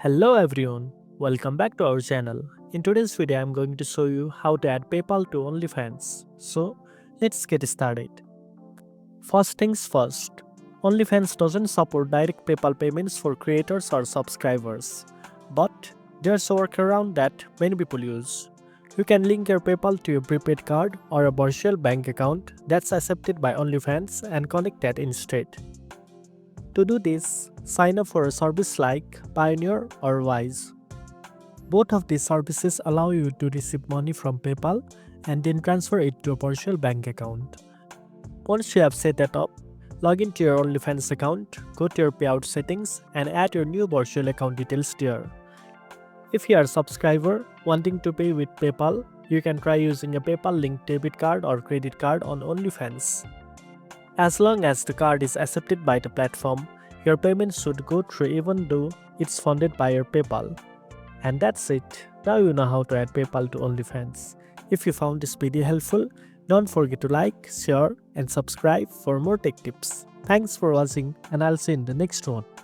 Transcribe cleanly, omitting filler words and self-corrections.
Hello everyone, welcome back to our channel. In today's video, I'm going to show you how to add PayPal to OnlyFans. So, let's get started. First things first, OnlyFans doesn't support direct PayPal payments for creators or subscribers, but there's a workaround that many people use. You can link your PayPal to your prepaid card or a virtual bank account that's accepted by OnlyFans and connect that instead. To do this, sign up for a service like Payoneer or Wise. Both of these services allow you to receive money from PayPal and then transfer it to a virtual bank account. Once you have set that up, log into your OnlyFans account, go to your Payout settings and add your new virtual account details there. If you are a subscriber wanting to pay with PayPal, you can try using a PayPal linked debit card or credit card on OnlyFans. As long as the card is accepted by the platform, your payment should go through even though it's funded by your PayPal. And that's it. Now you know how to add PayPal to OnlyFans. If you found this video helpful, don't forget to like, share and subscribe for more tech tips. Thanks for watching and I'll see you in the next one.